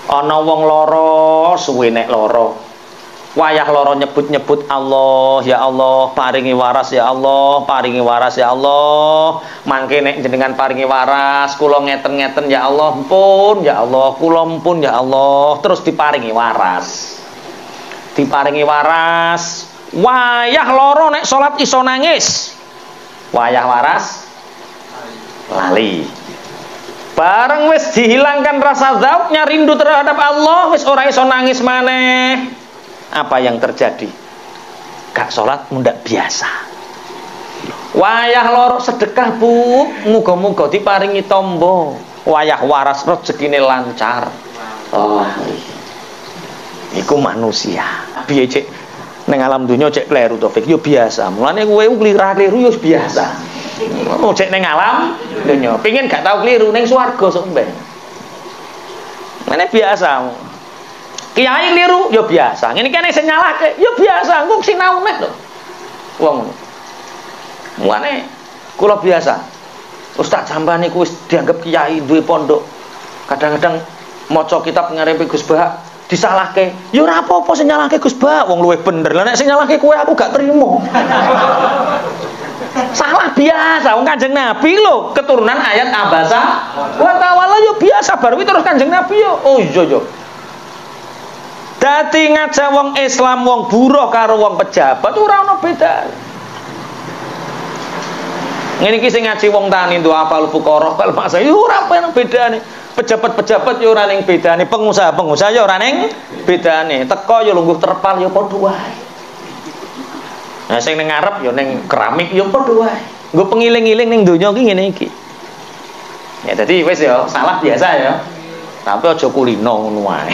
Ana wong lara suwe nek lara. Wayah lara nyebut-nyebut Allah, ya Allah, paringi waras ya Allah, paringi waras ya Allah. Mangke nek jenengan paringi waras, kula ngeten-ngeten ya Allah, pun ya Allah, kula pun ya Allah, terus diparingi waras. Diparingi waras. Wayah lara nek salat iso nangis. Wayah waras lali. Bareng wis dihilangkan rasa dzauknya, rindu terhadap Allah, wis ora iso nangis maneh. Apa yang terjadi? Gak sholat mundak biasa. Wayah loro sedekah bu, muga-muga diparingi tombo. Wayah waras rezekine lancar. Oh, iku manusia. Piye cek neng alam dunya cek kleru Taufik yo biasa. Mulane kowe kliru yo biasa. Oh cek neng alam dunya, pengin gak tau kliru neng swarga sok mbeh. Mene biasa. Kiai keliru, ya biasa. Ini kan sing nyalahke, ya biasa. Engko sinau nek lho. Wong. Mulane kula biasa. Ustaz sampean niku wis dianggap kiai duwe pondok. Kadang-kadang maca kitab ngarepe Gus Bah disalahke. Ya ora apa-apa sing nyalahke Gus Bah, wong luwih bener. Lah nek sing nyalahke kowe aku gak trimo. Salah biasa. Wong Kanjeng Nabi lho, keturunan ayat abasa wa tawalla ya biasa baru terus Kanjeng Nabi yo. Oh iya yo. Dadi ngajak wong Islam, wong buruh karo wong pejabat ora ana bedane. Ngene iki sing ngaji wong tani ndo apal fuqara wal masa yo ora ana bedane. Pejabat-pejabat yo ora ning bedane, pengusaha-pengusaha yo ora ning bedane. Teko yo lungguh terpal yo padha wae. Nah sing ning ngarep yo ning keramik yo padha wae. Nggo pengiling-iling ning donya iki ngene iki. Ya dadi wis yo salah biasa ya. Tapi aja kulino ngono wae.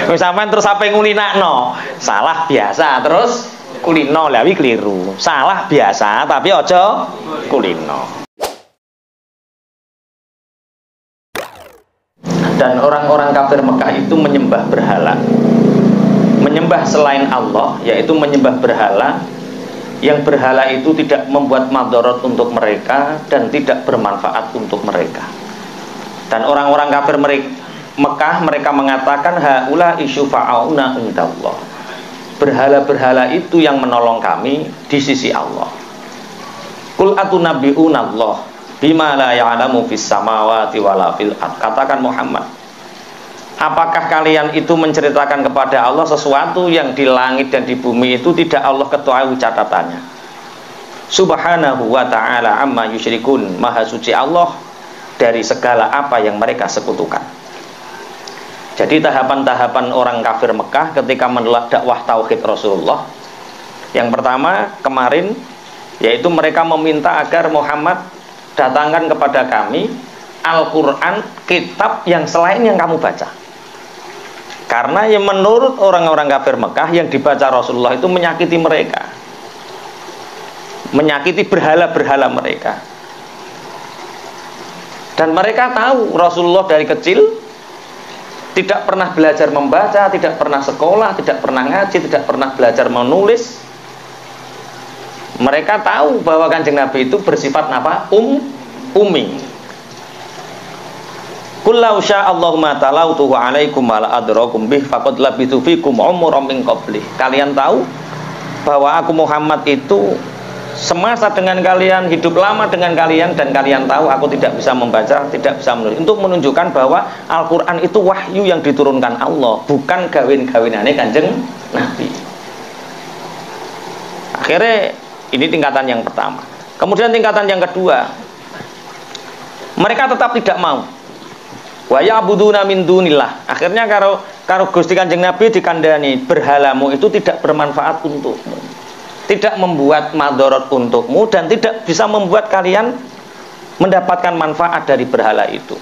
Wis sampean terus ape ngulinakno? Salah biasa terus kulino lha wi keliru. Salah biasa tapi aja kulino. Dan orang-orang kafir Mekah itu menyembah berhala. Menyembah selain Allah, yaitu menyembah berhala. Yang berhala itu tidak membuat madharat untuk mereka dan tidak bermanfaat untuk mereka. Dan orang-orang kafir Mekah mereka mengatakan haula isyufa'auna indallah. Berhala-berhala itu yang menolong kami di sisi Allah. Qul atunabbi'una Allah bima la ya'lamu fis samawati wala fil ard. Katakan Muhammad, apakah kalian itu menceritakan kepada Allah sesuatu yang di langit dan di bumi itu tidak Allah ketahui catatannya. Subhanahu wa ta'ala amma yusyrikun. Maha suci Allah dari segala apa yang mereka sekutukan. Jadi tahapan-tahapan orang kafir Mekah ketika menolak dakwah tauhid Rasulullah, yang pertama kemarin yaitu mereka meminta agar Muhammad datangkan kepada kami Al-Quran, kitab yang selain yang kamu baca. Karena yang menurut orang-orang kafir Mekah yang dibaca Rasulullah itu menyakiti mereka, menyakiti berhala-berhala mereka. Dan mereka tahu Rasulullah dari kecil tidak pernah belajar membaca, tidak pernah sekolah, tidak pernah ngaji, tidak pernah belajar menulis. Mereka tahu bahwa Kanjeng Nabi itu bersifat apa? Ummi. Qul law sya'allahu ma talautuhu 'alaikum wa la adrakum bih faqad labitu fikum umran min qabli. Kalian tahu bahwa aku Muhammad itu semasa dengan kalian, hidup lama dengan kalian, dan kalian tahu aku tidak bisa membaca, tidak bisa menulis. Untuk menunjukkan bahwa Al-Quran itu wahyu yang diturunkan Allah, bukan gawin-gawinane Kanjeng Nabi. Akhirnya ini tingkatan yang pertama. Kemudian tingkatan yang kedua, mereka tetap tidak mau. Wa ya'buduna min dunillah. Akhirnya karo Gusti Kanjeng Nabi dikandani, berhalamu itu tidak bermanfaat untukmu, tidak membuat madharat untukmu, dan tidak bisa membuat kalian mendapatkan manfaat dari berhala itu.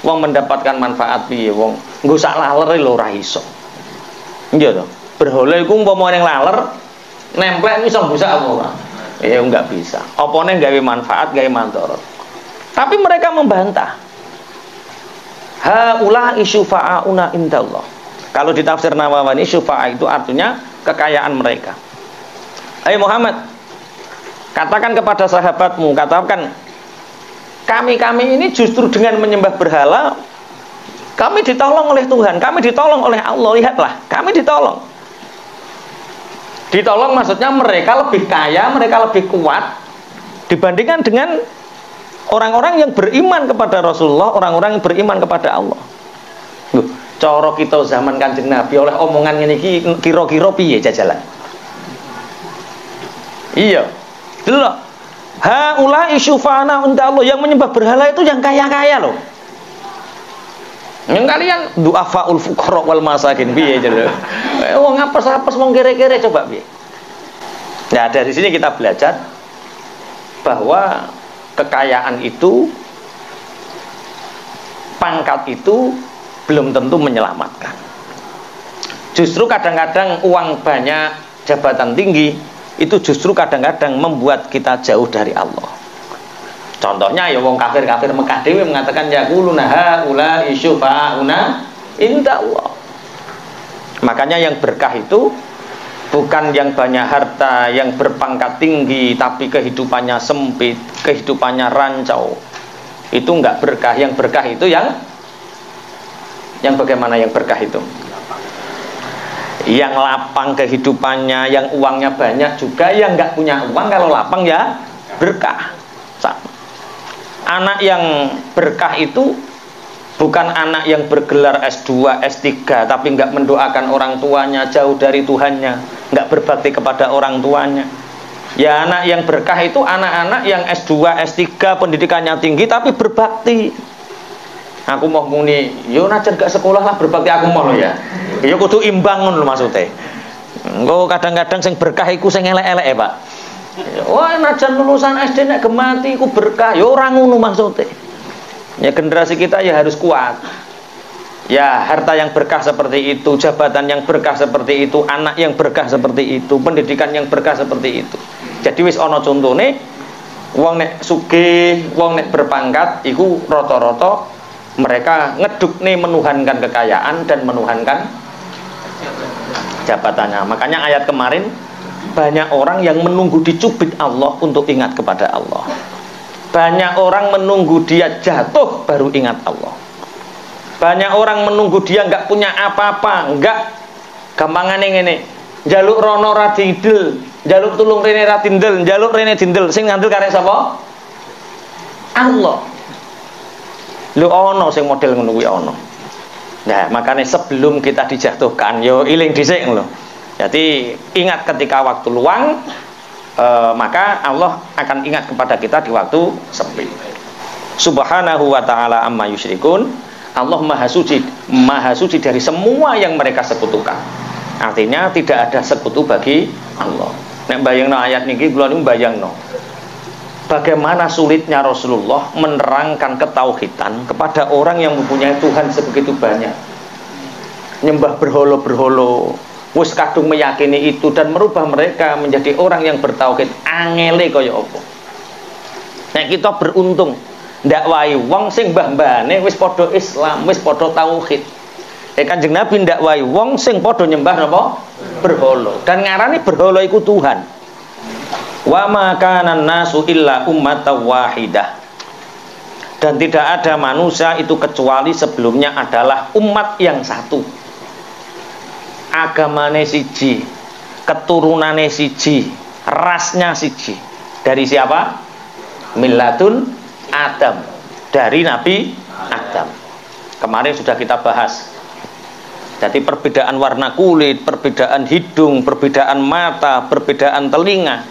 Wong mendapatkan manfaat piye wong nggo sak laler lho ora iso. Iya to. Berhala iku umpama ning laler nemplek iso busak apa ora? Ya enggak bisa. Opone gawe manfaat, gawe madharat. Tapi mereka membantah. Haula isyufa'auna indallah. Kalau di tafsir Nawawi syufa'a itu artinya kekayaan mereka. Ayo Muhammad, katakan kepada sahabatmu, katakan kami ini justru dengan menyembah berhala Kami ditolong oleh Tuhan, kami ditolong oleh Allah. Lihatlah, kami ditolong. Ditolong maksudnya mereka lebih kaya, mereka lebih kuat dibandingkan dengan orang-orang yang beriman kepada Rasulullah, orang-orang yang beriman kepada Allah. Loh, cara kita zaman Kanjeng Nabi oleh omongan ini kira-kira piye jajalan? Iya. Delok. Haula isyufana unda Allah, yang menyembah berhala itu yang kaya-kaya loh. Yang kalian du'afaul fuqara wal masakin piye jare. Wong apes-apes wong kere-kere coba piye. Nah, dari sini kita belajar bahwa kekayaan itu, pangkat itu belum tentu menyelamatkan. Justru kadang-kadang uang banyak, jabatan tinggi itu justru kadang-kadang membuat kita jauh dari Allah. Contohnya ya wong kafir-kafir Mekah dhewe mengatakan yaquluna haula isyufa'una inda Allah. Makanya yang berkah itu bukan yang banyak harta, yang berpangkat tinggi, tapi kehidupannya sempit, kehidupannya rancau. Itu enggak berkah. Yang berkah itu yang bagaimana yang berkah itu? Yang lapang kehidupannya, yang uangnya banyak juga, yang enggak punya uang kalau lapang ya berkah. Anak yang berkah itu bukan anak yang bergelar S2, S3 tapi enggak mendoakan orang tuanya, jauh dari Tuhannya, enggak berbakti kepada orang tuanya. Ya, anak yang berkah itu anak-anak yang S2, S3 pendidikannya tinggi tapi berbakti. Aku mau muni, yo najan gak sekolah lah berbakti aku mau lo ya. Yo kudu imbang ngono maksudnya. Engko kadang-kadang sing berkah iku sing elek-elek ya, Pak. Wah, najan lulusan SD nek gemati iku berkah, yo ora ngono maksudnya. Ya generasi kita ya harus kuat. Ya harta yang berkah seperti itu, jabatan yang berkah seperti itu, anak yang berkah seperti itu, pendidikan yang berkah seperti itu. Jadi wis ana contone wong nek sugih, wong nek berpangkat iku rata-rata mereka ngedukne menuhankan kekayaan dan menuhankan jabatannya. Makanya ayat kemarin banyak orang yang menunggu dicubit Allah untuk ingat kepada Allah. Banyak orang menunggu dia jatuh baru ingat Allah. Banyak orang menunggu dia nggak punya apa-apa, nggak gampangane ngene. Njaluk rono ra didel, njaluk tulung rene ra dindel, njaluk rene dindel. Sing ngandel karek sapa? Allah. Lu ono sing model ngono kuwi ono. Nah, makanya sebelum kita dijatuhkan yo iling dhisik lho. Jadi ingat ketika waktu luang, maka Allah akan ingat kepada kita di waktu sepi. Subhanahu wa ta'ala amma yusyrikun. Allah maha suci dari semua yang mereka sekutukan. Artinya tidak ada sekutu bagi Allah. Nek bayangno ayat niki kula niku bayangno bagaimana sulitnya Rasulullah menerangkan ketauhidan kepada orang yang mempunyai Tuhan sebegitu banyak. Nyembah berholo-berholo, wis kadung meyakini itu dan merubah mereka menjadi orang yang bertauhid. Angele kaya apa? Nek kita beruntung ndak wae wong sing mbah-mbahane wis padha Islam, wis padha tauhid. Kanjeng Nabi ndak wae wong sing padha nyembah napa? Berholo. Dan ngarani berholo iku Tuhan. Wa ma kana nasu illa ummatan wahidah. Dan tidak ada manusia itu kecuali sebelumnya adalah umat yang satu. Agamane siji, keturunane siji, rasnya siji. Dari siapa? Milladun Adam. Dari Nabi Adam. Kemarin sudah kita bahas. Jadi perbedaan warna kulit, perbedaan hidung, perbedaan mata, perbedaan telinga,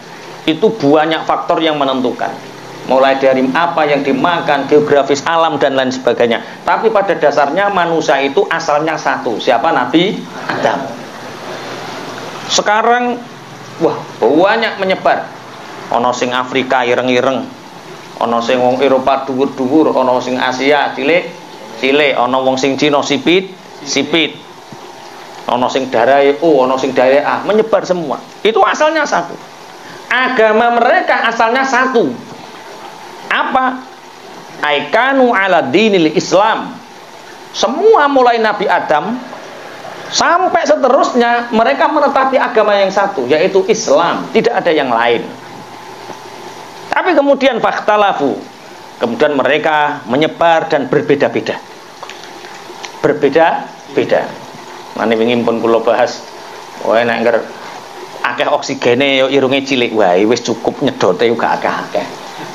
itu banyak faktor yang menentukan. Mulai dari apa yang dimakan, geografis alam dan lain sebagainya. Tapi pada dasarnya manusia itu asalnya satu. Siapa? Nabi Adam. Sekarang wah banyak menyebar. Ono sing Afrika ireng-ireng, ono sing wong Eropa dhuwur-dhuwur, ono sing Asia cilik-cilik, ono wong sing Cina sipit. Ono sing daerah ono sing daerah A, menyebar semua. Itu asalnya satu. Agama mereka asalnya satu. Apa? Aikanu ala dinil Islam. Semua mulai Nabi Adam sampai seterusnya mereka menetapi agama yang satu, yaitu Islam, tidak ada yang lain. Tapi kemudian fakhtalafu. Kemudian mereka menyebar dan berbeda-beda. berbeda-beda. Mane wingi pun kula bahas, wae nek ngger akeh oksigene yo irunge cilik wae wis cukup nyedote uga akeh-akeh.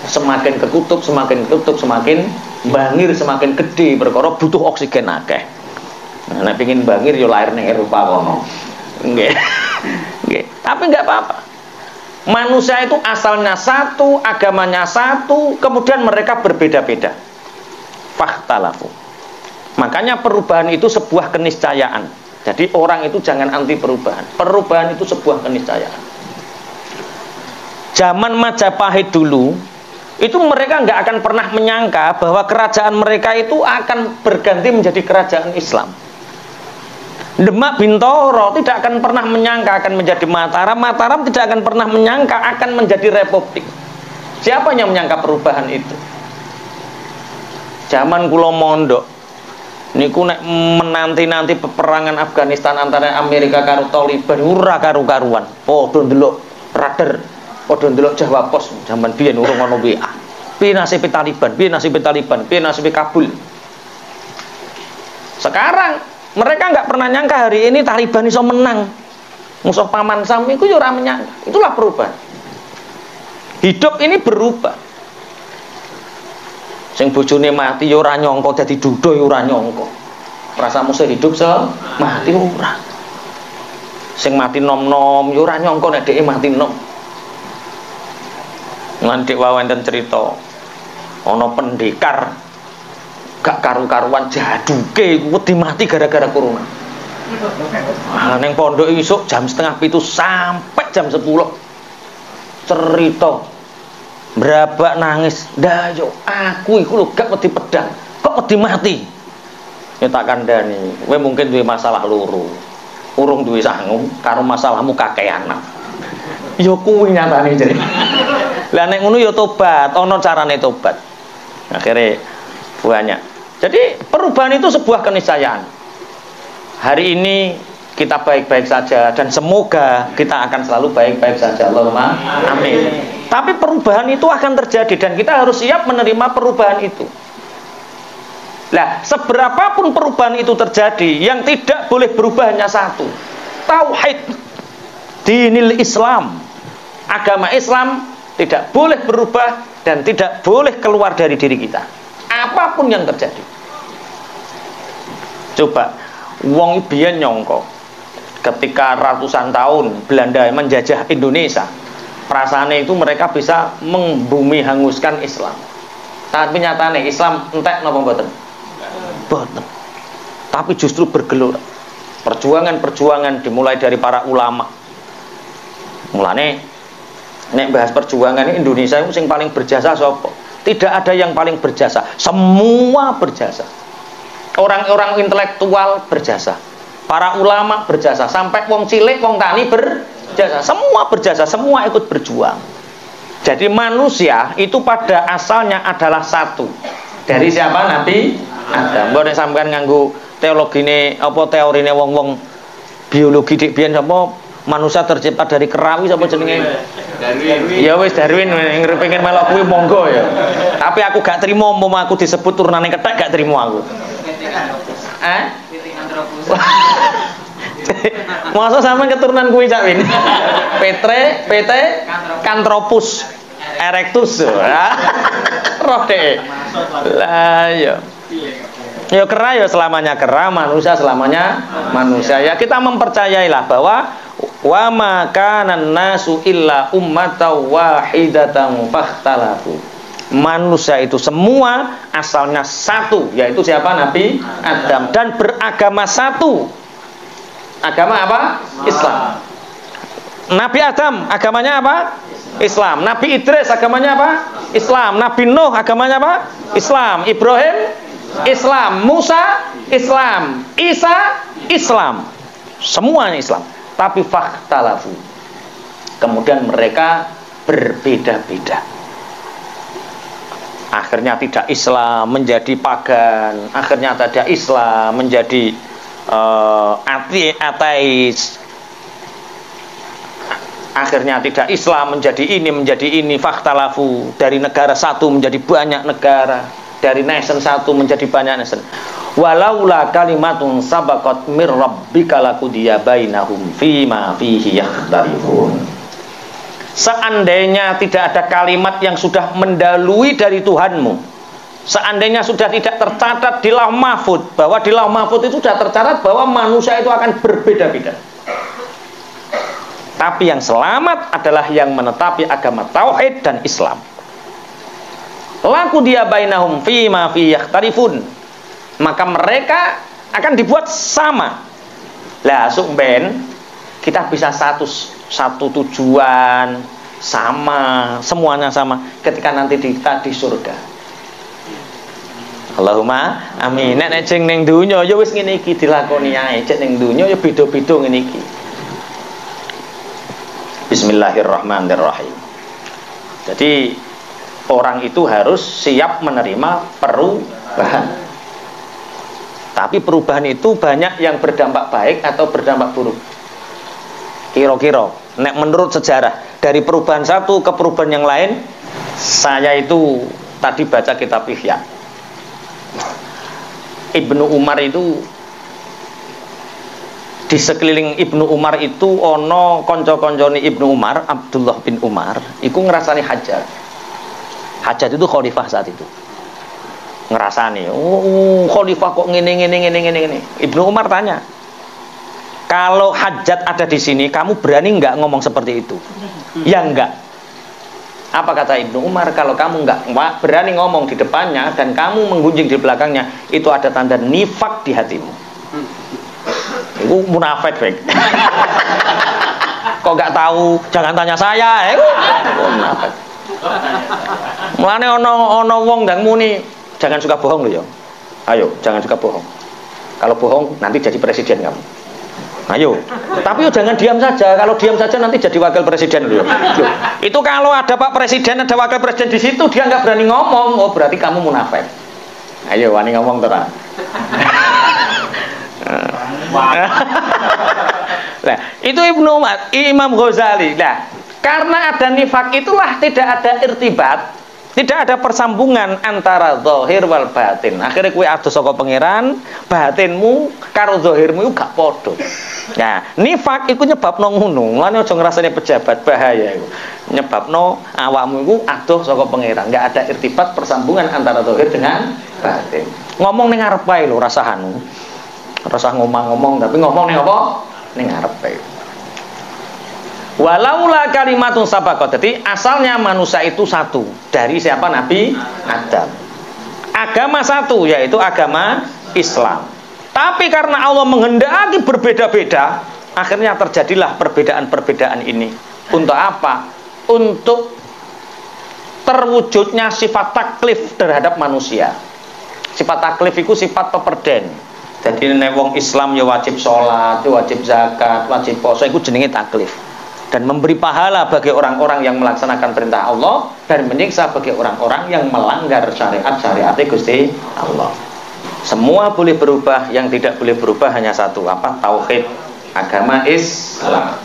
Semakin ketutup, semakin bangir, semakin gede perkara butuh oksigen akeh. Nah, nek pengin bangir yo lahir ning Eropa kono. Nggih. Nggih, tapi enggak apa-apa. Manusia itu asalnya satu, agamanya satu, kemudian mereka berbeda-beda. Fakhtalafu. Makanya perubahan itu sebuah keniscayaan. Jadi orang itu jangan anti perubahan. Perubahan itu sebuah keniscayaan. Zaman Majapahit dulu, itu mereka nggak akan pernah menyangka bahwa kerajaan mereka itu akan berganti menjadi kerajaan Islam. Demak Bintoro tidak akan pernah menyangka akan menjadi Mataram. Mataram tidak akan pernah menyangka akan menjadi republik. Siapa yang menyangka perubahan itu? Zaman kula mondok niku nek menanti-nanti peperangan Afghanistan antara Amerika karo Taliban ora karu-karuan. Padha ndelok radar, padha ndelok Jawa Pos zaman biyen urung ana WA. Piye nasibe Taliban? Piye nasibe Taliban? Piye nasibe Kabul? Sekarang mereka nggak pernah nyangka hari ini Taliban iso menang. Musuh Paman Sam itu ora menyangka. Itulah perubahan. Hidup ini berubah. Sing bojone mati ya ora nyangka dadi duda ya ora nyangka. Rasa musuh hidup mati ora. Sing mati nom-nom ya ora nyangka nek dheke mati nom. Nganti wawenten cerita ana pendekar gak karu-karuan jaduke wedi mati gara-gara corona. Nah, neng pondok isuk jam 6:30 sampai jam 10 cerita berapa nangis. Dah yo aku iku lho gak wedi pedang, kok wedi mati. Ya tak kandhani, kowe mungkin duwe masalah loro. Urung duwe sangu karo masalahmu kakean. Ya kuwi nyatane jare. Lah nek ngono ya tobat, ana carane tobat. Akhirnya banyak. Jadi perubahan itu sebuah keniscayaan. Hari ini kita baik-baik saja dan semoga kita akan selalu baik-baik saja. Allahumma amin. Tapi perubahan itu akan terjadi dan kita harus siap menerima perubahan itu. Nah, seberapapun perubahan itu terjadi, yang tidak boleh berubah hanya satu. Tauhid. Dinil Islam. Agama Islam tidak boleh berubah dan tidak boleh keluar dari diri kita. Apapun yang terjadi. Coba wong biyen nyongko ketika ratusan tahun Belanda menjajah Indonesia, perasaannya itu mereka bisa membumi hanguskan Islam. Tapi nyatane Islam entek napa mboten? Mboten. Tapi justru bergelora. Perjuangan-perjuangan dimulai dari para ulama. Mulane nek bahas perjuangan ini Indonesia itu sing paling berjasa sapa? Tidak ada yang paling berjasa, semua berjasa. Orang-orang intelektual berjasa, para ulama berjasa, sampai wong cilik, wong tani berjasa, semua berjasa, semua ikut berjuang. Jadi manusia itu pada asalnya adalah satu. Dari siapa? Nabi Adam. Mbok nek sampean nganggo teologine apa teorine wong-wong biologi dik biyen sapa manusia tercipta dari kerawi sapa jenenge? Darwin. Ya wis Darwin pengen melok kuwi monggo ya. Tapi aku gak trimo umpama aku disebut turunane kethek gak trimo aku. Masa sampean keturunan kuwi Cak Win? PT Canthropus erectus. Roh dek. Lah ya. Ya kera ya selamanya kera, manusia selamanya manusia. Ya kita mempercayailah bahwa wa ma kana nasu illa ummatan wahidatan fakhtalafu. Manusia itu semua asalnya satu, yaitu siapa? Nabi Adam, dan beragama satu. Agama apa? Islam. Nabi Adam agamanya apa? Islam. Nabi Idris agamanya apa? Islam. Nabi Nuh agamanya apa? Islam. Ibrahim Islam. Musa Islam. Isa Islam. Semuanya Islam. Tapi fakhtalafu. Kemudian mereka berbeda-beda. Akhirnya tidak Islam menjadi pagan. Akhirnya tidak Islam menjadi ateis. Akhirnya tidak Islam menjadi ini, fakhtalafu. Dari negara satu menjadi banyak negara, dari nation satu menjadi banyak nation. walaula kalimatun sabaqat mir rabbika laqudiya bainahum fima fihi yakhtalifun. Seandainya tidak ada kalimat yang sudah mendahului dari Tuhanmu, seandainya sudah tidak tercatat di Lauh Mahfuz, bahwa di Lauh Mahfuz itu sudah tercatat bahwa manusia itu akan berbeda-beda, tapi yang selamat adalah yang menetapi agama tauhid dan Islam. Laqudiya bainahum fima fihi yakhtalifun, maka mereka akan dibuat sama. Lah sumben kita bisa satu tujuan sama, semuanya sama ketika nanti kita di surga. Allahumma amin. Nek jeng ning donya ya wis ngene iki dilakoni ae, cek ning donya ya beda-beda ngene iki. Bismillahirrahmanirrahim. Jadi orang itu harus siap menerima perubahan. Tapi perubahan itu banyak yang berdampak baik atau berdampak buruk. Kira-kira, nek menurut sejarah, dari perubahan satu ke perubahan yang lain, saya itu tadi baca kitab Ihya. Ibnu Umar itu, di sekeliling Ibnu Umar itu ono konco-koncone Ibnu Umar, Abdullah bin Umar, iku ngerasani Hajjaj. Hajjaj itu khalifah saat itu. Ngerasani, khalifah kok ngene. Ibnu Umar tanya, kalau Hajjaj ada di sini, kamu berani nggak ngomong seperti itu? Ya enggak. Apa kata Ibnu Umar? Kalau kamu nggak berani ngomong di depannya dan kamu menggunjing di belakangnya, itu ada tanda nifak di hatimu. Itu munafik, kok nggak tahu? Jangan tanya saya. Munafik. Mulane ono wong ndang muni, jangan suka bohong loh ya. Ayo, jangan suka bohong. Kalau bohong nanti jadi presiden kamu. Ayo, tapi jangan diam saja. Kalau diam saja nanti jadi wakil presiden loh. Itu kalau ada Pak Presiden, ada wakil presiden di situ, dia nggak berani ngomong. Oh, berarti kamu munafik. Ayo, wani ngomong terang. Nah, itu Ibnu Umar, Imam Ghazali. Nah, karena ada nifak itulah tidak ada irtibat, tidak ada persambungan antara zahir wal batin. Akhirnya kowe ado saka pangeran, batinmu karo zahirmu gak padha. Nah, nifak iku nyebabno ngono. Mulane aja ngrasane pejabat, bahaya iku. Nyebabno awakmu iku adoh saka pangeran, enggak ada irtibat persambungan antara zahir dengan batin. Ngomong ning ngarep ae lho, rasahanu. Rasah ngomong-ngomong tapi ngomong ning apa? Ning ngarep ae. Walaula kalimatun sabaqat. Jadi asalnya manusia itu satu. Dari siapa? Nabi Adam. Agama satu, yaitu agama Islam. Tapi karena Allah menghendaki berbeda-beda, akhirnya terjadilah perbedaan-perbedaan ini. Untuk apa? Untuk terwujudnya sifat taklif terhadap manusia. Sifat taklif itu sifat peperden. Jadi nek wong Islam ya wajib sholat, ya wajib zakat, wajib puasa, itu jenenge taklif. Dan memberi pahala bagi orang-orang yang melaksanakan perintah Allah dan menyiksa bagi orang-orang yang melanggar syariat Gusti Allah. Semua boleh berubah, yang tidak boleh berubah hanya satu, apa? Tauhid, agama Islam.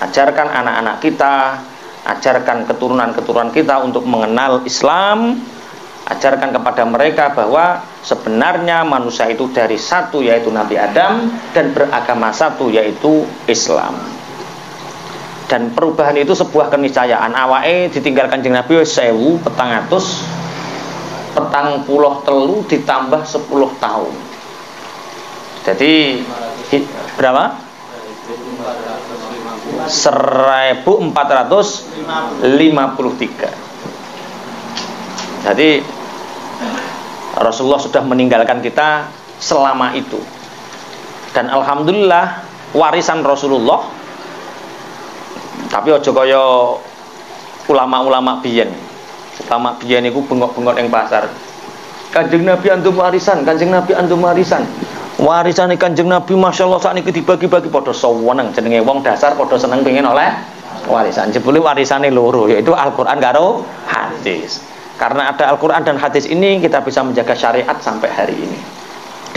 Ajarkan anak-anak kita, ajarkan keturunan-keturunan kita untuk mengenal Islam. Ajarkan kepada mereka bahwa sebenarnya manusia itu dari satu, yaitu Nabi Adam, dan beragama satu, yaitu Islam. Dan perubahan itu sebuah keniscayaan. Awake ditinggal Kanjeng Nabi 1400 petang puluh telu ditambah 10 tahun. Jadi berapa? 1453. Jadi Rasulullah sudah meninggalkan kita selama itu. Dan alhamdulillah warisan Rasulullah. Tapi aja kaya ulama-ulama biyen. Ulama biyen iku bengok-bengok ning pasar. Kanjeng Nabi antum warisan, Kanjeng Nabi antum warisan. Warisane Kanjeng Nabi masyaallah sakniki dibagi-bagi padha seneng, jenenge wong dasar padha seneng pengen oleh warisan. Jebule warisane loro, yaitu Al-Qur'an karo hadis. Karena ada Al-Qur'an dan hadis ini kita bisa menjaga syariat sampai hari ini.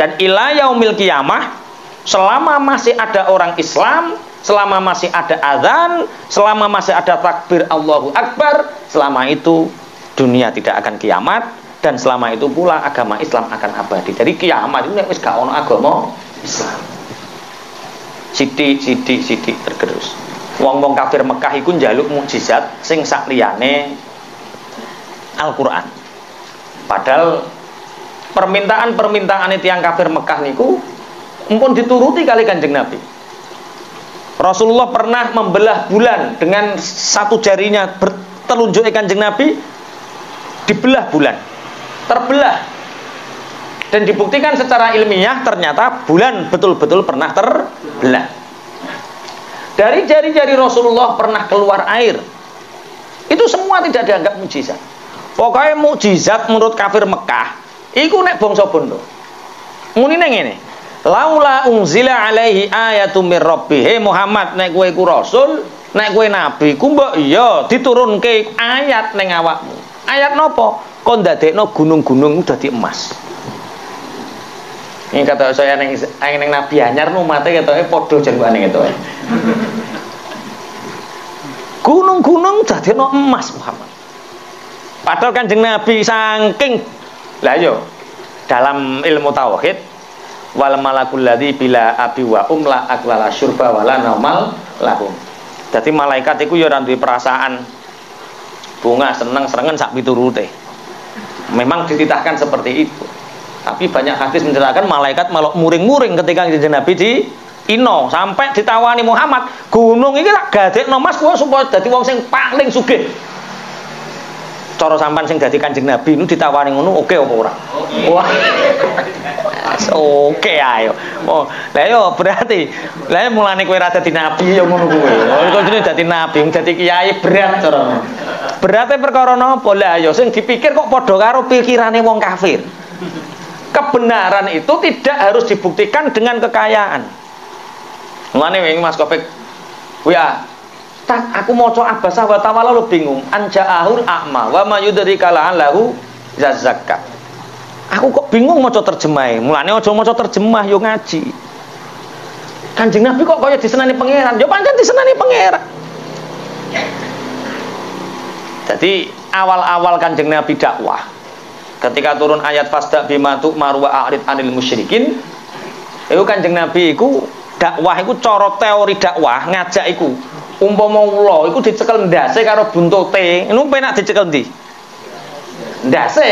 Dan ila yaumil qiyamah, selama masih ada orang Islam, selama masih ada azan, selama masih ada takbir Allahu Akbar, selama itu dunia tidak akan kiamat, dan selama itu pula agama Islam akan abadi. Jadi kiamat itu nek wis gak ono agama Islam. Sidik tergerus. Wong-wong kafir Mekah iku njaluk mukjizat sing sak liyane Al-Qur'an. Padahal permintaan tiyang kafir Mekah niku mumpun dituruti kali Kanjeng Nabi. Rasulullah pernah membelah bulan dengan satu jarinya telunjuk Kanjeng Nabi, dibelah bulan, terbelah, dan dibuktikan secara ilmiah ternyata bulan betul-betul pernah terbelah. Dari jari-jari Rasulullah pernah keluar air. Itu semua tidak dianggap mukjizat. Pokoknya mukjizat menurut kafir Mekah iku nek bangsa bondo. Munine ngene. Laula unzila alaihi ayatum mir rabbih. He Muhammad, nek kowe iku rasul, nek kowe nabi, ku mbok iya diturunke ayat ning awakmu. Ayat napa? Kon ndadekno gunung-gunung dadi emas. Ini kata saya ning Nabi anyar numate ketoke padha jenggoane ketoke. Gunung-gunung dadekno emas Muhammad. Padahal Kanjeng Nabi saking lah yo dalam ilmu tauhid wal malakul ladzi bila abi wa la aklala syurba wala naumal lahum. Dadi malaikat iku ya ora duwe perasaan bunga seneng serengen sak piturute. Memang dititahkan seperti itu. Tapi banyak hadis menceritakan malaikat malah muring-muring ketika Kanjeng Nabi di Ino sampai ditawani Muhammad, gunung iki tak gadekno Mas kowe supaya dadi wong sing paling sugih. Cara sampean sing dadi Kanjeng Nabi nu ditawani ngono oke apa ora? Wah. Oke ayo. Oh, lah yo berarti lah mulane kowe ora dadi nabi ya ngono kuwi. Kok jenenge dadi nabi, dadi kiai berat cara. Berate perkara napa? Lah yo sing dipikir kok padha karo pikirane wong kafir. Kebenaran itu tidak harus dibuktikan dengan kekayaan. Mulane wingi Mas Kopek, ya, tak aku maca abasa wa tawalla lu bingung. Anja'ahul a'ma wa ma yudrika la'allahu yazakka. Aku kok bingung maca terjemahe. Mulane aja maca terjemah yo ngaji. Kanjeng Nabi kok kaya disenani pangeran? Yo pancen disenani pangeran. Jadi awal-awal Kanjeng Nabi dakwah, ketika turun ayat fasda bima tu'maru wa a'rid 'anil musyrikin, itu Kanjeng Nabi iku dakwah iku cara teori dakwah ngajak iku umpama ula iku dicekel ndase karo buntute, niku penak dicekel ndi? Ndase.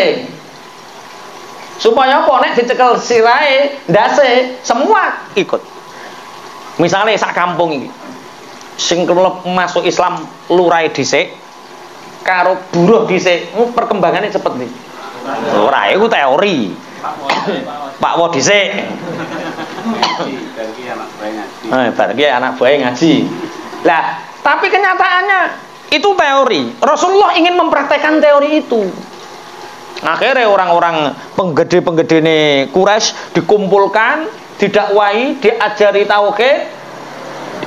Supaya apa nek dicekel sirahe, ndase, semua ikut. Misalnya sak kampung iki sing kelep masuk Islam lurahe dhisik karo buruh dhisik, perkembangannya cepet nih. Ora iku teori. Pak Wo dhisik. Bagi anak buah ngaji. Lah, tapi kenyataannya itu teori. Rasulullah ingin mempraktekkan teori itu. Akhirnya orang-orang penggede-penggede Quraisy dikumpulkan, didakwahi, diajari tauhid,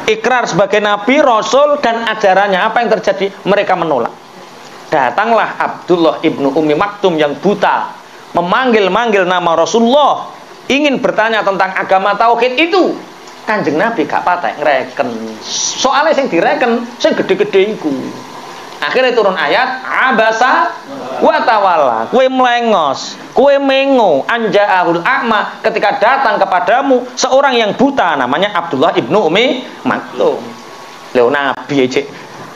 ikrar sebagai nabi, rasul dan ajarannya. Apa yang terjadi? Mereka menolak. Datanglah Abdullah ibnu Ummi Maktum yang buta, memanggil-manggil nama Rasulullah, ingin bertanya tentang agama tauhid itu. Kanjeng Nabi gak patek ngreken. Soalnya sing direken sing gede-gede iku. Akhirnya turun ayat abasa wa tawalla. Kowe mlengos, kowe mengo, anja'ahul a'ma, ketika datang kepadamu seorang yang buta namanya Abdullah ibnu Ummi Maktum. Lho Nabi cek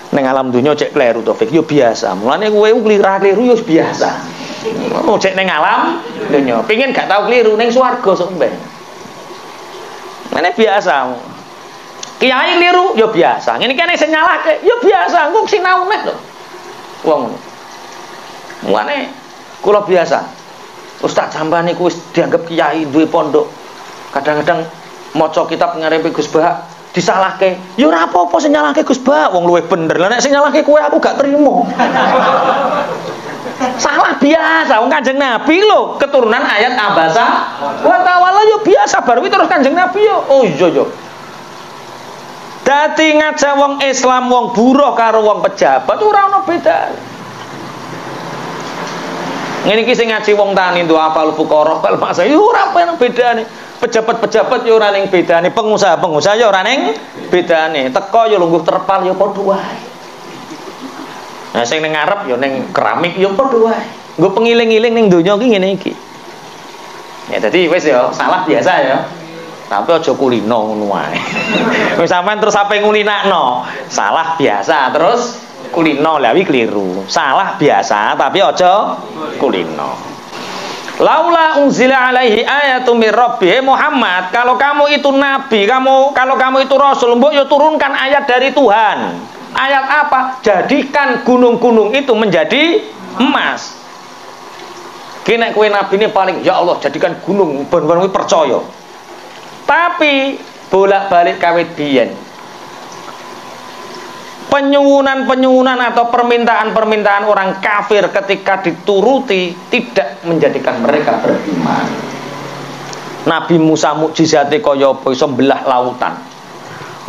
ning alam dunya cek kleru Taufik yo biasa. Mulane kowe kliru yo biasa. Mau cek ning alam dunya, pengin gak tau kliru ning swarga sok mbeh. Mene biasa. Kiai kliru ya biasa. Ngene kene sing nyalahke ya biasa. Engko sinau nek lho. Wong ngono. Mulane kula biasa. Ustaz sampean niku wis dianggap kiai duwe pondok. Kadang-kadang maca kitab ngarepe Gus Bah disalahke. Ya ora apa-apa sing nyalahke Gus Bah, wong luwih bener. Lah nek sing nyalahke kowe aku gak trimo. Salah biasa, wong Kanjeng Nabi lho, keturunan ayat abasa wa tawalla yo biasa baru terus Kanjeng Nabi yo. Oh iya yo. Dadi ngajak wong Islam, wong buruh karo wong pejabat ora ono beda. Ngene iki sing ngaji wong tani ndo apal fuqara wal masa yo ora ono bedane. Pejabat-pejabat yo ora ning bedane, pengusaha-pengusaha yo ora ning bedane. Teko yo lungguh terpal yo padha wae. Nah sing ning ngarep ya ning keramik ya padha wae. nggo pengiling-iling ning donya ki ngene iki. Ya dadi wis ya salah biasa ya. Tapi aja kulino ngono wae. Wis sampean terus ape ngulinakno. Salah biasa terus kulino lha keliru. Salah biasa tapi aja kulino. Laula unzila alaihi ayatun mir rabbih Muhammad, kalau kamu itu nabi, kalau kamu itu rasul, mbok yo turunkan ayat dari Tuhan. Ayat apa? Jadikan gunung-gunung itu menjadi emas. Ki nek kowe nabi ini paling ya Allah jadikan gunung ben-ben percaya. Tapi bolak-balik kawit biyen. Penyuwunan atau permintaan orang kafir ketika dituruti tidak menjadikan mereka beriman. Nabi Musa mukjizate kaya apa iso mbelah lautan.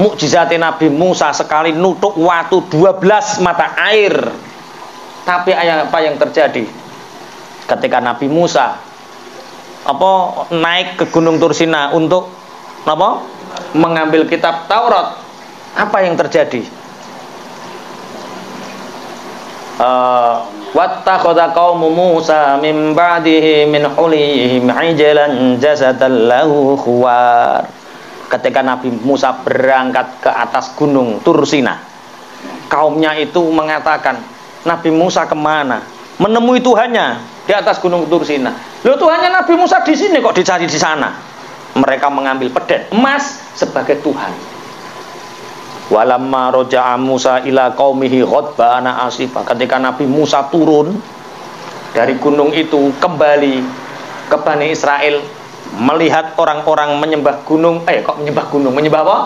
Mukjizate Nabi Musa sekali nutuk watu 12 mata air. Tapi apa yang terjadi ketika Nabi Musa naik ke Gunung Tursina untuk mengambil kitab Taurat? Apa yang terjadi? Wattakhadha qaumu Musa min ba'dihi min hulihim 'ijlan jasadan lahu khuwar. Ketika Nabi Musa berangkat ke atas gunung Tursina, kaumnya itu mengatakan, Nabi Musa kemana? Menemui Tuhannya di atas gunung Tursina. Loh, Tuhannya Nabi Musa di sini kok dicari di sana? Mereka mengambil pedang emas sebagai Tuhan. Walamma roja'a Musa ila qaumihi ghadbana asifa. Ketika Nabi Musa turun dari gunung itu kembali ke Bani Israel, melihat orang-orang menyembah gunung, menyembah apa?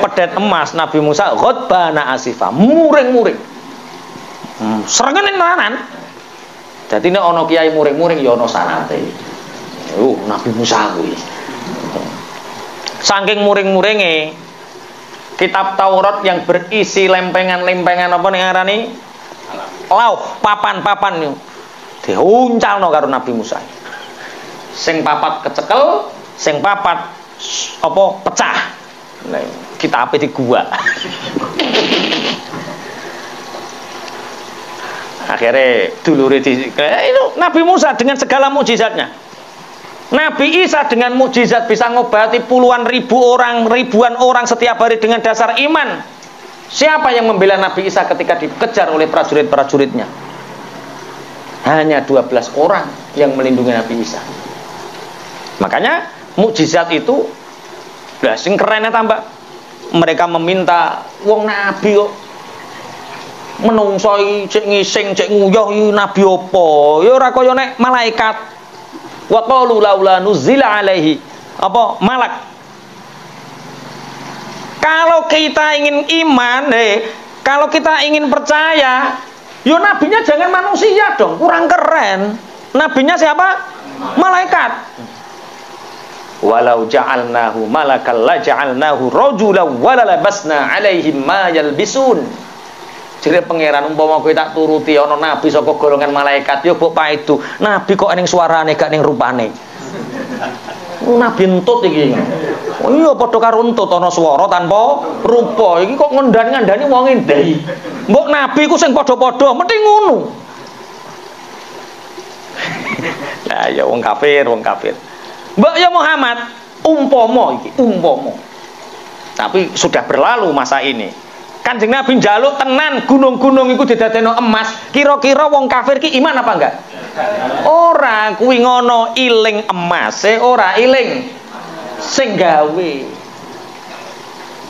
Pedet emas. Nabi Musa ghadbana asifa, muring-muring. Serengen tenanan. Dadi nek ana kiai muring-muring ya ana sanate. Nabi Musa kuwi. Saking muring-muringe, kitab Taurat yang berisi lempengan-lempengan apa ning arane lauh, papan-papan niku diuncalno karo Nabi Musa. Sing papat kecekel, sing papat pecah. Nah, kitabe di gua. Akhirnya dulure itu Nabi Musa dengan segala mukjizatnya. Nabi Isa dengan mukjizat bisa ngobati puluhan ribu orang, ribuan orang setiap hari dengan dasar iman. Siapa yang membela Nabi Isa ketika dikejar oleh prajurit-prajuritnya? Hanya 12 orang yang melindungi Nabi Isa. Makanya mukjizat itu sing kerennya tambah. Mereka meminta wong nabi kok menungso cek ngising, cek nguyuh nabi apa? Ya ora kaya nek malaikat. Wa qalu laula nuzila alaihi malak. Kalau kita ingin iman, kalau kita ingin percaya, yo nabinya jangan manusia dong, kurang keren. Nabinya siapa? Malaikat. Walau ja'alnahu malakal la ja'alnahu rajulan walalabasna alaihim ma yalbisun. Jadi pangeran umpama kowe tak turuti ana nabi saka golongan malaikat yo mbok paedu. Nabi kok ning suarane gak ning rupane. Nabi entut iki. Oh iya padha karo entut ana swara tanpa rupa. Iki kok ngendani wong ndai. Mbok nabi ku sing padha-padha mesti ngono. Lah ya wong kafir. Mbok ya Muhammad umpama. Tapi sudah berlalu masa ini. Kanjeng Nabi njaluk tenan gunung-gunung iku didadekno emas. Kira-kira wong kafir ki iman apa enggak? Ora, kuwi ngono iling emase, ora iling sing gawe.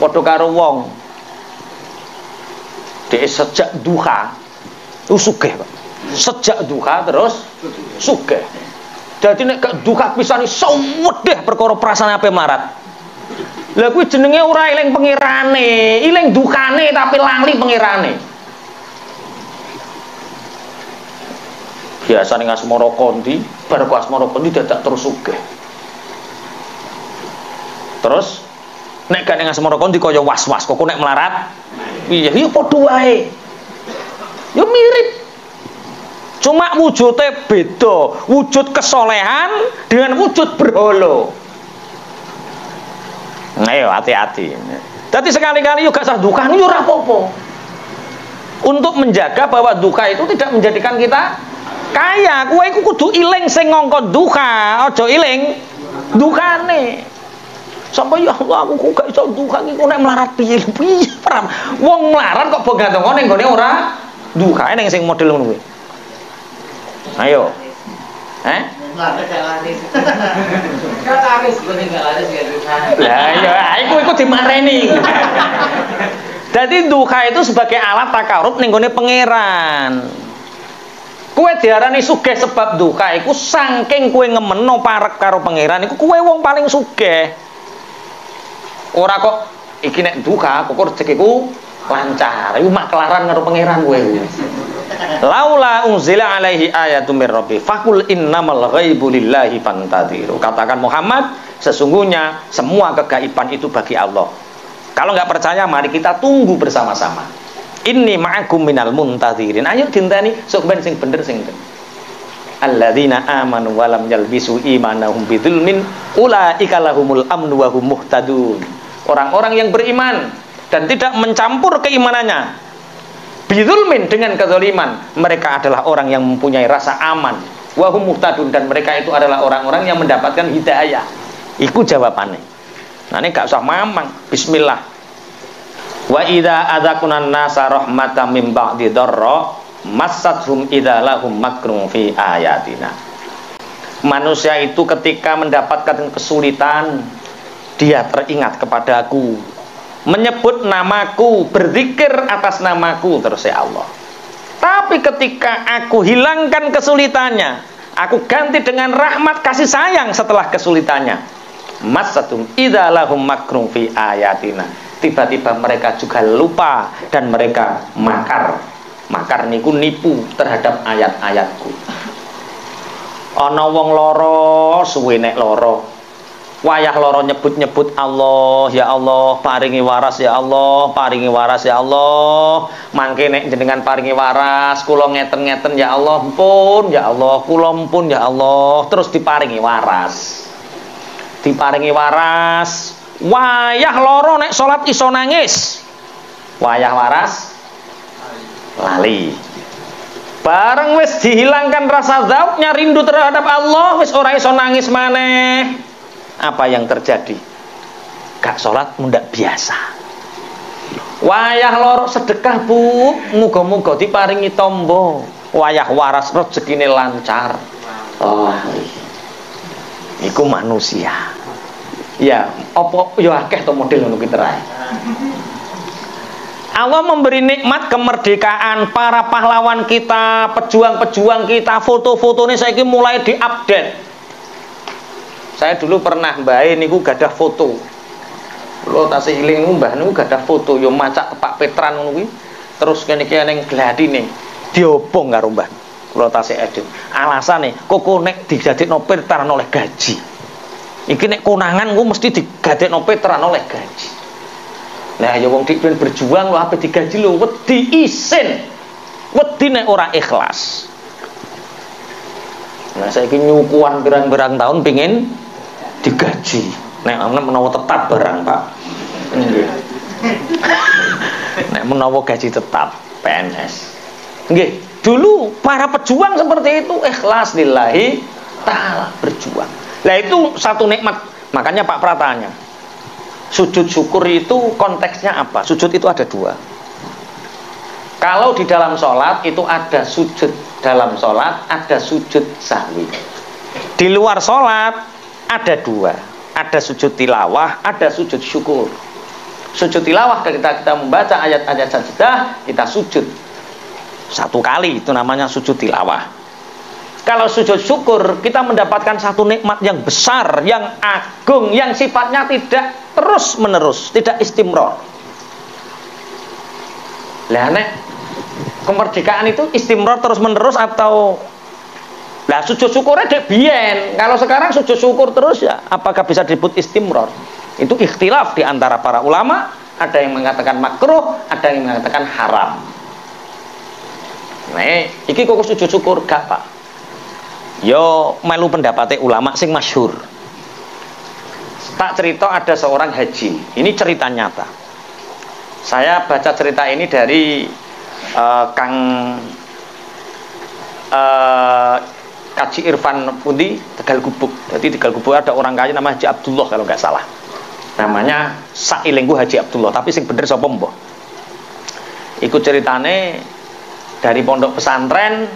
Padha karo wong dhek sejak duha sugih, Pak. Sejak duha terus sugih. Dadi nek gak duha pisan iso wedeh perkara prasane ape marat. Lah kuwi jenenge ora eling pengirane, eling dukane tapi lali pengirane. Biasa ning asmara kondi, bar ku asmara kondi dadak terus sugih. Terus nek gak ning asmara kondi kaya was-was, kok nek melarat piye? Ya padha wae. Ya mirip. Cuma wujudnya beda, wujud kesolehan dengan wujud berhala. Ayo hati-hati. Jadi sekali-kali juga sah duka ini ora apa-apa. Untuk menjaga bahwa duka itu tidak menjadikan kita kaya, kowe iku kudu iling sing ngongkon duha, aja iling duhane. Sampai ya Allah aku kok gak iso duha iki kok nek melarat piye piye. Wong melarat kok mbok gantong ning gone ora duha ning sing model ngono kuwi. Ayo. Laris gak laris gak duha. Lah ya iku dimareni. Jadi duha itu sebagai alat takarub ning gone pangeran. Kowe diarani sugih sebab duha iku saking kowe ngemeno parek karo pangeran iku kowe wong paling sugih. Ora kok iki nek duha kok rezekiku lancar. Iku maklaran karo pangeran kowe. Laula unzila alaihi ayatun mir rabbi faqul innamal ghaibu lillahi fantadiru. Katakan Muhammad, sesungguhnya semua kegaiban itu bagi Allah. Kalau nggak percaya mari kita tunggu bersama-sama. Inni ma'akum minal muntadirin. Ayo dinteni sok ben sing bener sing bener. Alladzina amanu wa lam yalbisu imanahum bidzulmin ulaika lahumul amnu wa hum muhtadun. Orang-orang yang beriman dan tidak mencampur keimanannya bidzulmin dengan kezaliman, mereka adalah orang yang mempunyai rasa aman. Wa hum muhtadun, dan mereka itu adalah orang-orang yang mendapatkan hidayah. Iku jawabannya. Nah ini gak usah mamang. Bismillah. Wa idza adzakunan nasa rahmatan min ba'di dharra massathum idza lahum makrun fi ayatina. Manusia itu ketika mendapatkan kesulitan, dia teringat kepadaku, menyebut namaku, berzikir atas namaku, terus ya Allah. Tapi ketika aku hilangkan kesulitannya, aku ganti dengan rahmat kasih sayang setelah kesulitannya, massathum idza lahum makrun fi ayatina. Tiba-tiba mereka juga lupa dan mereka makar. Makar niku nipu terhadap ayat-ayatku. Ana wong lara suwe nek lara. Wayah lara nyebut-nyebut Allah, ya Allah, paringi waras ya Allah, paringi waras ya Allah. Mangke nek jenengan paringi waras, kula ngeten-ngeten ya Allah, pun ya Allah, kula pun ya Allah, terus diparingi waras. Diparingi waras. Wayah lara nek salat iso nangis. Wayah waras lali. Bareng wis dihilangkan rasa zauknya, rindu terhadap Allah, wis ora iso nangis maneh. Apa yang terjadi? Gak sholat mundak biasa. Wayah loro sedekah bu, muga-muga diparingi tombo. Wayah waras rezekine lancar. Oh, iku manusia. Ya, opo yo akeh to model ngono ki terae. Allah memberi nikmat kemerdekaan, para pahlawan kita, pejuang-pejuang kita, foto-fotonya saiki mulai diupdate. Saya dulu pernah mbae niku gadah foto. Kula tasih eling mbah niku gadah foto yo macak tepak Petran ngono kuwi. Terus kene iki ning gladine diobong karo mbah. Kula tasih edit. Alasane koko nek dijadekno Petran oleh gaji. Iki nek konangan ku mesti digadekno Petran oleh gaji. Nah ya wong dik berjuang lho ape digaji lho wedi isin. Wedi nek ora ikhlas. Nah saiki nyukuan berang-berang tahun pengin digaji. Nek menawa tetap barang, Pak. Nggih. Nek menawa gaji tetap PNS. Nggih, dulu para pejuang seperti itu ikhlas lillahi ta'ala berjuang. Lah itu satu nikmat. Makanya Pak Pratanya, sujud syukur itu konteksnya apa? Sujud itu ada dua. Kalau di dalam sholat itu ada sujud dalam sholat, ada sujud sahwi. Di luar sholat ada dua, ada sujud tilawah, ada sujud syukur. Sujud tilawah ketika kita membaca ayat-ayat sajadah, kita sujud satu kali, itu namanya sujud tilawah. Kalau sujud syukur, kita mendapatkan satu nikmat yang besar, yang agung, yang sifatnya tidak terus menerus, tidak istimror. Lah nek kemerdekaan itu istimror terus menerus atau lah sujud syukurnya dek biyen. Kalau sekarang sujud syukur terus ya apakah bisa disebut istimror? Itu ikhtilaf di antara para ulama, ada yang mengatakan makruh, ada yang mengatakan haram. Nah, iki kok sujud syukur gak, Pak? Yo melu pendapatnya ulama sing masyhur. Tak cerita ada seorang haji. Ini cerita nyata. Saya baca cerita ini dari Kang Kaji Irfan pundi Tegal Gubuk. Jadi Tegal Gubuk ada orang kaya namanya Haji Abdullah kalau nggak salah. Namanya sailengku Haji Abdullah, tapi sing bener sapa mbah. Ikut ceritane dari pondok pesantren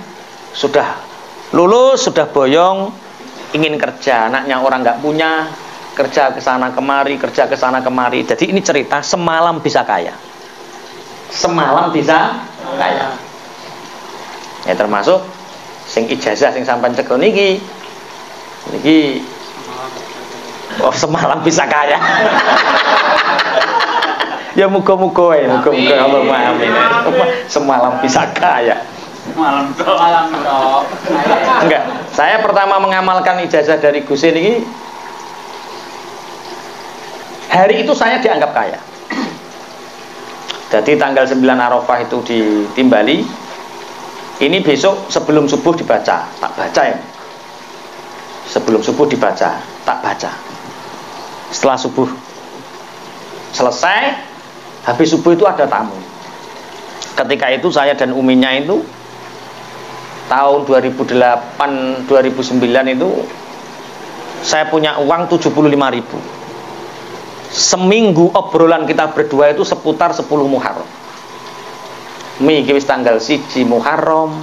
sudah lulus, sudah boyong, ingin kerja, anaknya orang nggak punya, kerja ke sana kemari, kerja ke sana kemari. Jadi ini cerita semalam bisa kaya. Semalam bisa kaya. Ya termasuk sing ijazah sing sampean cekel niki. Niki oh semalam bisa kaya. Ya muga-muga ya, muga-muga Allahumma amin. Semalam bisa kaya. Malam toh. Enggak, saya pertama mengamalkan ijazah dari Gus ini hari itu saya dianggap kaya. Jadi tanggal 9 Arafah itu di Timbali. Ini besok sebelum subuh dibaca, tak baca ya. Sebelum subuh dibaca, tak baca. Setelah subuh selesai, habis subuh itu ada tamu. Ketika itu saya dan uminya itu tahun 2008, 2009 itu saya punya uang 75.000. Seminggu obrolan kita berdua itu seputar 10 Muharram. Iki wis tanggal 1 Muharram,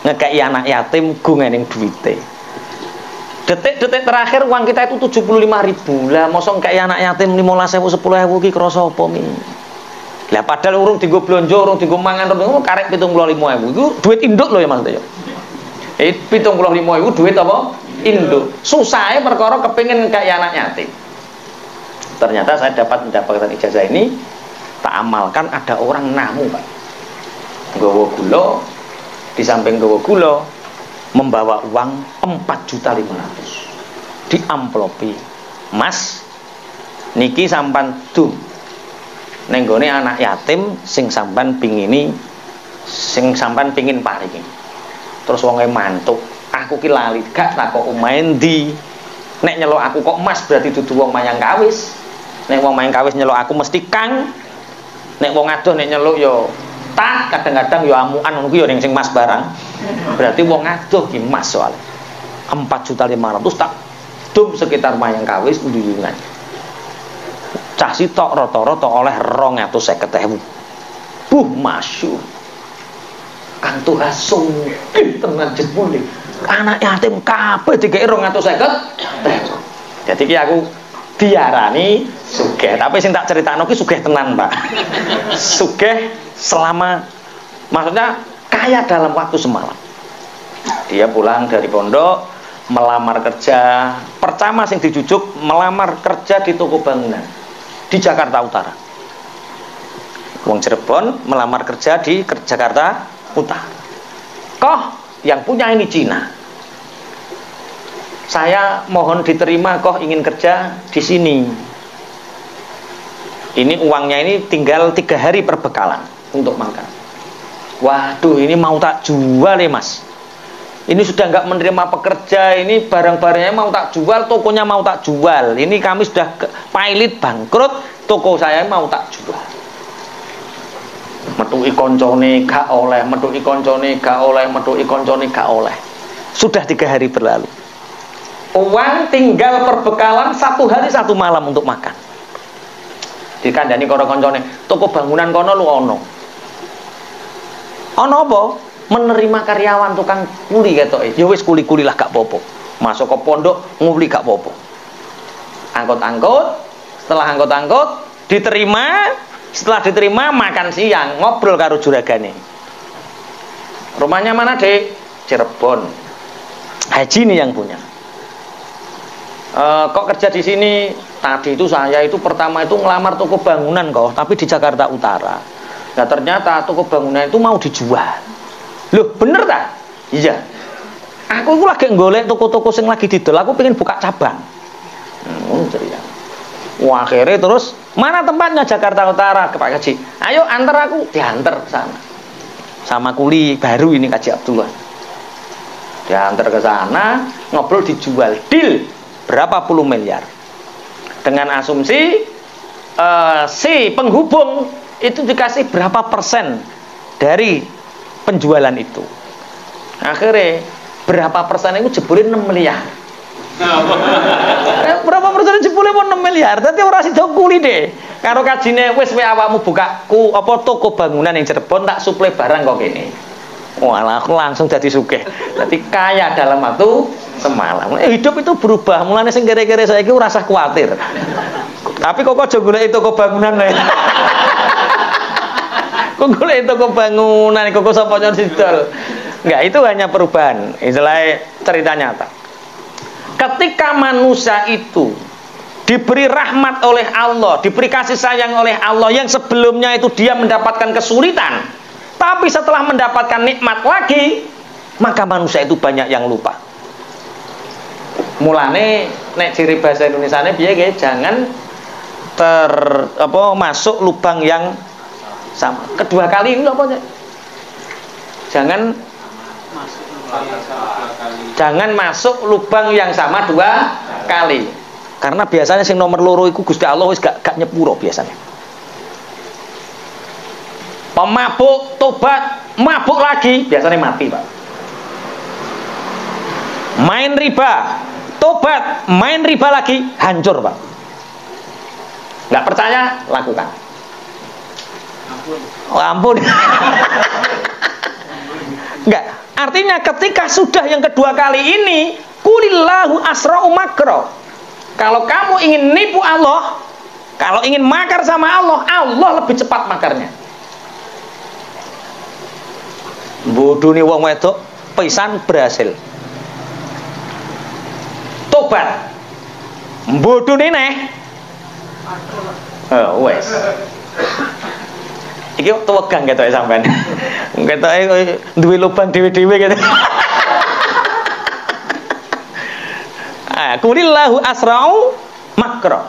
ngekei anak yatim gungening duwite. Detik-detik terakhir uang kita itu 75.000. Lah mosok ngekei anak yatim 15.000 10.000 ki krasa apa mi? Lah padahal urung dienggo blonjo, urung dienggo mangan, urung karek 75.000. Iku duit induk lho ya Mas ya. 75.000 duit apa? Induk. Susahe perkara kepengin ngekei anak yatim. Ternyata saya mendapatkan ijazah ini, tak amalkan ada orang namu Pak. Nggawa gula, di samping nggawa gula membawa uang 4.500.000 di amplopi. Mas niki sampan dum ning gone anak yatim sing sampan pingini, sing sampan pingin paringi. Terus wonge mantuk, aku ki lali gak takok omahe ndi. Nek nyeluk aku kok Mas berarti dudu wong mayang kawis. Nek wong mayang kawis nyeluk aku mesti Kang. Nek wong adoh nek nyeluk yo tak, kadang-kadang yo amukan ngono ku yo ning sing Mas barang. Berarti wong adoh ki Mas soal. 4.500.000 tak dum sekitar mayang kawis nduyungan. Cah sitok rata-rata oleh 250.000. Masyhur. Kang Tuha sugih tenan jebule. Anak yatim kabeh dikeki 250.000. Jadi ki aku diarani sugih, tapi sing tak critakno ki sugih tenan, Pak. Sugih selama, maksudnya kaya dalam waktu semalam. Dia pulang dari pondok, melamar kerja. Pertama sing dijujuk melamar kerja di toko bangunan di Jakarta Utara. Wong Cirebon melamar kerja di Jakarta Utara. Koh yang punya ini Cina. Saya mohon diterima, koh ingin kerja di sini. Ini uangnya ini tinggal 3 hari perbekalan untuk makan. Waduh, ini mau tak jual ya Mas. Ini sudah nggak menerima pekerja, ini barang-barangnya mau tak jual, tokonya mau tak jual. Ini kami sudah pilot bangkrut, toko saya mau tak jual. Metuki koncone gak oleh, metuki koncone gak oleh, metuki koncone gak oleh. Sudah 3 hari berlalu. Uang tinggal perbekalan 1 hari 1 malam untuk makan. Dikandani karo koncone, toko bangunan kono lu ono. Ono apa? Menerima karyawan tukang kuli ketoke. Ya wis kuli-kuli lah gak apa-apa. Masuk ke pondok nguli gak apa-apa. Angkut-angkut, setelah angkut-angkut diterima, setelah diterima makan siang, ngobrol karo juragane. Rumahnya mana, Dek? Cirebon. Haji nih yang punya. Kok kerja di sini? Tadi itu saya itu pertama itu ngelamar toko bangunan kok, tapi di Jakarta Utara. Nah ternyata toko bangunan itu mau dijual. Loh bener tak? Iya. Aku itu lagi golek toko-toko sing lagi didol, aku pengen buka cabang. Ceria. Wah akhirnya terus mana tempatnya Jakarta Utara ke Pak Kaji? Ayo antar aku, diantar ke sana. Sama kuli baru ini Kaji Abdullah. Diantar ke sana, ngobrol dijual, deal berapa puluh miliar. Dengan asumsi si penghubung itu dikasih berapa persen dari penjualan itu. Akhirnya berapa persen itu jebule 6 miliar. Berapa persen jebule pun 6 miliar. Dadi ora sida kuli deh. Karo kajine wis wae awakmu bukaku apa toko bangunan yang Cirebon tak suplai barang kok kene. Walah aku langsung jadi sugih. Jadi kaya dalam waktu semalam. Hidup itu berubah. Mulane sing kere-kere saiki ora usah kuwatir. Tapi kok aja golek toko bangunan lho. Kok golek toko bangunan kok sapa nyon sidol. Enggak, itu hanya perubahan. Istilahnya cerita nyata. Ketika manusia itu diberi rahmat oleh Allah, diberi kasih sayang oleh Allah, yang sebelumnya itu dia mendapatkan kesulitan, tapi setelah mendapatkan nikmat lagi, maka manusia itu banyak yang lupa. Mulane nek ciri bahasa Indonesianya piye nggih, jangan masuk lubang yang sama. Kedua kali itu apa? Jangan masuk lubang yang sama 2 kali. Karena biasanya sing nomor loro iku Gusti Allah wis gak nyepuro biasanya. Pemabuk tobat, mabuk lagi, biasanya mati, Pak. Main riba, tobat, main riba lagi, hancur, Pak. Nggak percaya, lakukan. Oh, ampun. Enggak, artinya ketika sudah yang kedua kali ini, kulillahu asra'u makro. Kalau kamu ingin nipu Allah, kalau ingin makar sama Allah, Allah lebih cepat makarnya. Bodoh nih wong wedok, pisan berhasil. Tobat. Bodoh nih neh. Oh, wes. Iki tuwegang ketoke sampean. Ketoke duwe lubang dhewe-dhewe gitu. Kulillahu asra'u makro.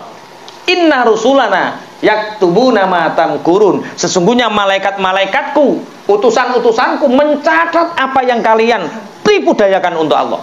Inna rusulana yaktubuna ma tamkurun. Sesungguhnya malaikat-malaikatku, utusan-utusanku mencatat apa yang kalian tipu dayakan untuk Allah.